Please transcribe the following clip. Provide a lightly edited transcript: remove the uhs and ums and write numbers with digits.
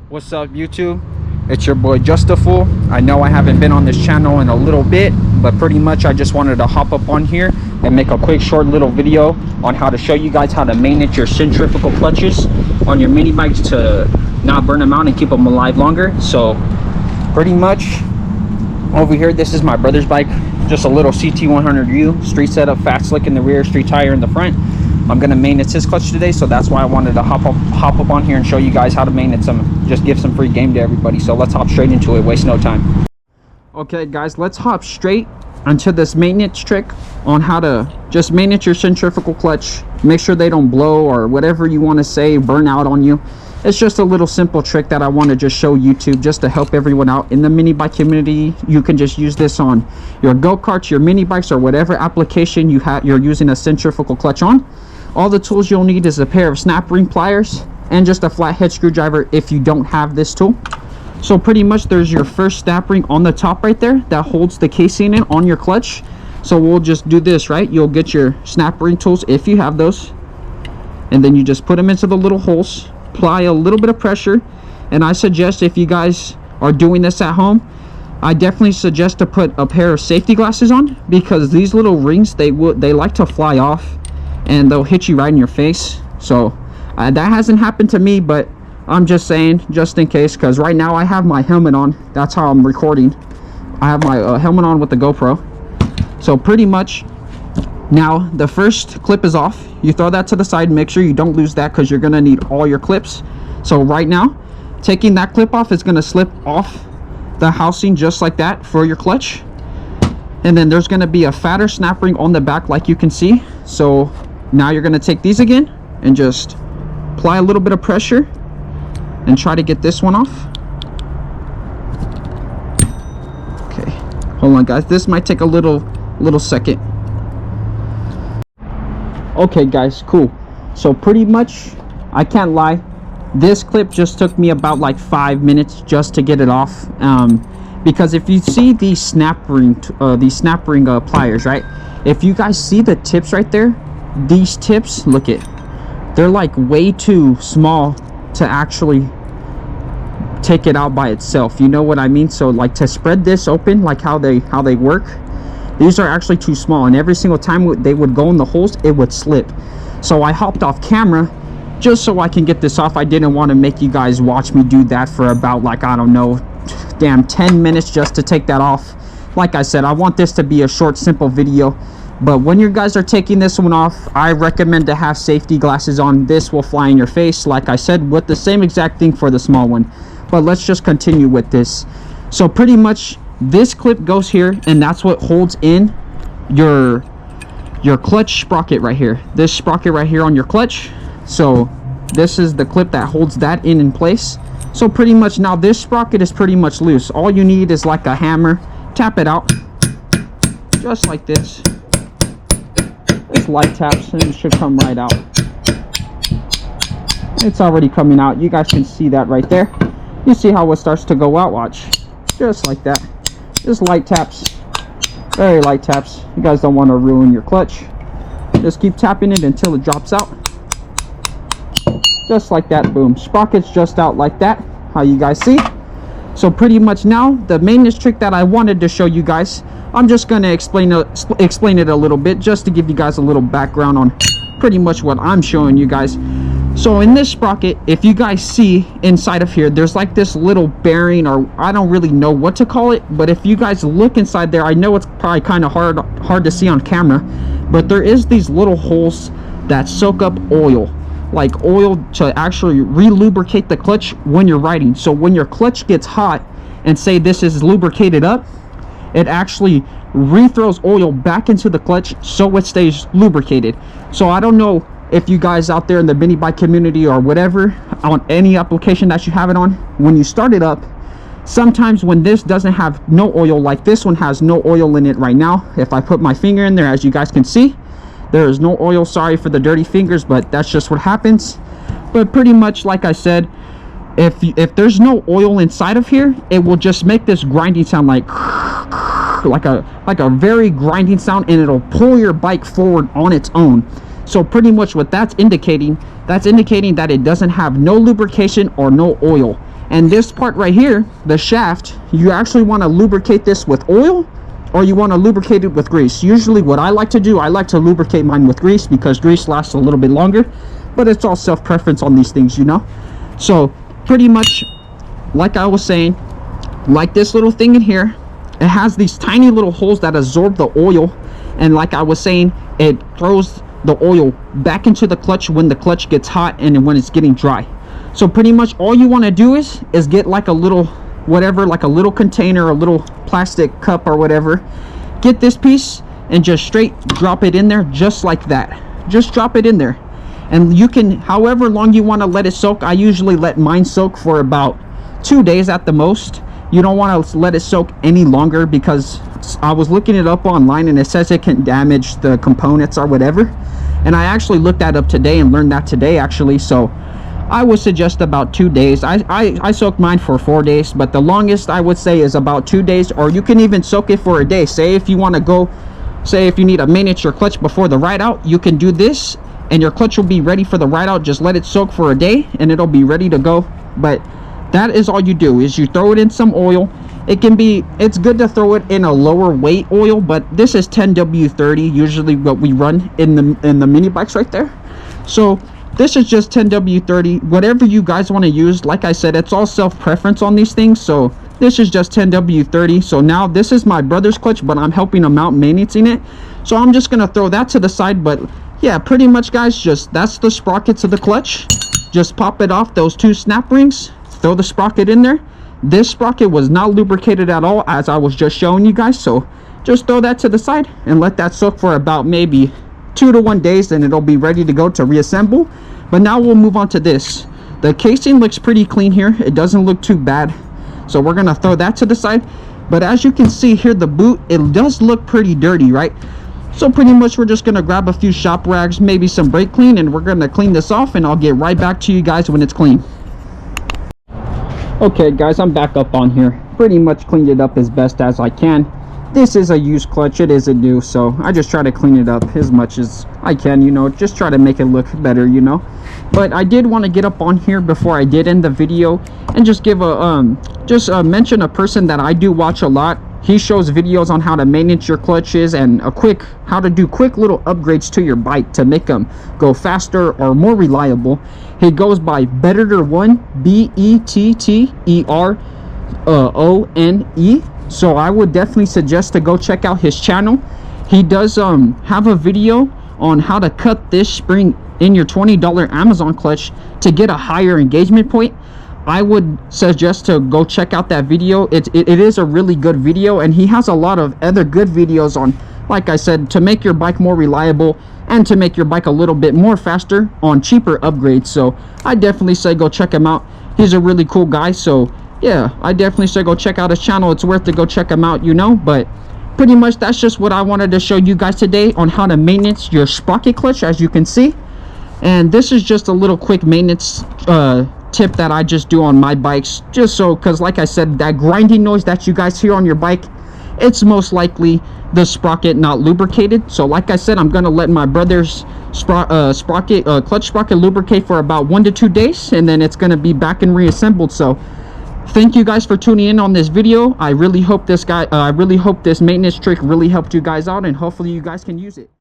What's up, YouTube? It's your boy Justifool. I know I haven't been on this channel in a little bit, but pretty much I just wanted to hop up on here and make a quick short little video on how to show you guys how to maintenance your centrifugal clutches on your mini bikes to not burn them out and keep them alive longer. So pretty much over here, this is my brother's bike, just a little CT100U, street setup, fast slick in the rear, street tire in the front. I'm gonna maintenance his clutch today, so that's why I wanted to hop up on here and show you guys how to maintenance them. Just give some free game to everybody. So let's hop straight into it, waste no time. Okay guys, let's hop straight onto this maintenance trick on how to just maintenance your centrifugal clutch. Make sure they don't blow or whatever you want to say, burn out on you. It's just a little simple trick that I want to just show YouTube just to help everyone out in the mini bike community. You can just use this on your go-karts, your mini bikes, or whatever application you're using a centrifugal clutch on. All the tools you'll need is a pair of snap ring pliers and just a flathead screwdriver if you don't have this tool. So pretty much there's your first snap ring on the top right there that holds the casing in on your clutch. So we'll just do this, right? You'll get your snap ring tools if you have those, and then you just put them into the little holes, apply a little bit of pressure. And I suggest, if you guys are doing this at home, I definitely suggest to put a pair of safety glasses on, because these little rings, they like to fly off and they'll hit you right in your face. So that hasn't happened to me, but I'm just saying, just in case, because right now I have my helmet on. That's how I'm recording. I have my helmet on with the GoPro. So pretty much now the first clip is off. You throw that to the side. Make sure you don't lose that, because you're gonna need all your clips. So right now, taking that clip off is gonna slip off the housing just like that for your clutch. And then there's gonna be a fatter snap ring on the back, like you can see. So now you're gonna take these again and just apply a little bit of pressure and try to get this one off. Okay, hold on guys, this might take a little second. Okay guys, cool. So pretty much, I can't lie, this clip just took me about like 5 minutes just to get it off. Because if you see these snap ring pliers, right? If you guys see the tips right there, these tips, look it, they're like way too small to actually take it out by itself. You know what I mean? So like to spread this open, like how they work, these are actually too small, and every single time they would go in the holes, it would slip. So I hopped off camera just so I can get this off. I didn't want to make you guys watch me do that for about, like, I don't know, damn 10 minutes just to take that off. Like I said, I want this to be a short, simple video. But when you guys are taking this one off, I recommend to have safety glasses on. This will fly in your face, like I said, with the same exact thing for the small one. But let's just continue with this. So pretty much this clip goes here, and that's what holds in your clutch sprocket right here. This sprocket right here on your clutch. So this is the clip that holds that in place. So pretty much now this sprocket is pretty much loose. All you need is like a hammer. Tap it out just like this. Just light taps and it should come right out. It's already coming out. You guys can see that right there. You see how it starts to go out? Watch. Just like that. Just light taps. Very light taps. You guys don't want to ruin your clutch. Just keep tapping it until it drops out. Just like that. Boom. Sprocket's just out like that. How you guys see? So pretty much now, the maintenance trick that I wanted to show you guys, I'm just going to explain it a little bit, just to give you guys a little background on pretty much what I'm showing you guys. So in this sprocket, if you guys see inside of here, there's like this little bearing, or I don't really know what to call it, but if you guys look inside there, I know it's probably kind of hard to see on camera, but there is these little holes that soak up oil, like oil to actually re-lubricate the clutch when you're riding. So when your clutch gets hot, and say this is lubricated up, it actually re-throws oil back into the clutch so it stays lubricated. So I don't know if you guys out there in the mini bike community or whatever, on any application that you have it on, when you start it up, sometimes when this doesn't have no oil, like this one has no oil in it right now. If I put my finger in there, as you guys can see, there is no oil. Sorry for the dirty fingers, but that's just what happens. But pretty much, like I said, if there's no oil inside of here, it will just make this grinding sound, like a very grinding sound, and it'll pull your bike forward on its own. So pretty much what that's indicating that it doesn't have no lubrication or no oil. And this part right here, the shaft, you actually want to lubricate this with oil, or you want to lubricate it with grease. Usually what I like to do, I like to lubricate mine with grease because grease lasts a little bit longer, but it's all self-preference on these things, you know. So pretty much, like I was saying, like this little thing in here, it has these tiny little holes that absorb the oil, and like I was saying, it throws the oil back into the clutch when the clutch gets hot and when it's getting dry. So pretty much all you want to do is get like a little whatever, like a little container, a little plastic cup or whatever. Get this piece and just straight drop it in there, just like that. Just drop it in there, and you can, however long you want to let it soak. I usually let mine soak for about 2 days at the most. You don't want to let it soak any longer because I was looking it up online and it says it can damage the components or whatever, and I actually looked that up today and learned that today actually. So I would suggest about 2 days. I soaked mine for 4 days, but the longest I would say is about 2 days, or you can even soak it for a day. Say if you want to go, say if you need to manage your clutch before the ride out, you can do this and your clutch will be ready for the ride out. Just let it soak for a day and it'll be ready to go. But that is all you do, is you throw it in some oil. It's good to throw it in a lower weight oil, but this is 10W30 usually what we run in the mini bikes right there. So this is just 10W30, whatever you guys want to use. Like I said, it's all self-preference on these things. So this is just 10W30. So now this is my brother's clutch, but I'm helping him out maintaining it. So I'm just going to throw that to the side. But yeah, pretty much guys, just that's the sprockets of the clutch. Just pop it off those 2 snap rings, throw the sprocket in there. This sprocket was not lubricated at all, as I was just showing you guys. So just throw that to the side and let that soak for about maybe 2 to 1 days, and it'll be ready to go to reassemble. But now we'll move on to this. The casing looks pretty clean here. It doesn't look too bad, so we're gonna throw that to the side. But as you can see here, the boot, it does look pretty dirty, right? So pretty much we're just gonna grab a few shop rags, maybe some brake clean, and we're gonna clean this off, and I'll get right back to you guys when it's clean. Okay guys, I'm back up on here. Pretty much cleaned it up as best as I can. This is a used clutch, it isn't new, so I just try to clean it up as much as I can, you know, just try to make it look better, you know. But I did want to get up on here before I did end the video and just give a mention a person that I do watch a lot. He shows videos on how to manage your clutches and how to do quick little upgrades to your bike to make them go faster or more reliable. He goes by Betterer1, BETTERONE. So I would definitely suggest to go check out his channel. He does have a video on how to cut this spring in your $20 Amazon clutch to get a higher engagement point. I would suggest to go check out that video. It is a really good video, and he has a lot of other good videos on, like I said, to make your bike more reliable and to make your bike a little bit more faster on cheaper upgrades. So I definitely say go check him out. He's a really cool guy. So yeah, I definitely say go check out his channel. It's worth to go check him out, you know. But pretty much that's just what I wanted to show you guys today on how to maintenance your sprocket clutch, as you can see. And this is just a little quick maintenance tip that I just do on my bikes, just so, because like I said, that grinding noise that you guys hear on your bike, it's most likely the sprocket not lubricated. So like I said, I'm gonna let my brother's clutch sprocket lubricate for about 1 to 2 days, and then it's gonna be back and reassembled. So thank you guys for tuning in on this video. I really hope this maintenance trick really helped you guys out, and hopefully you guys can use it.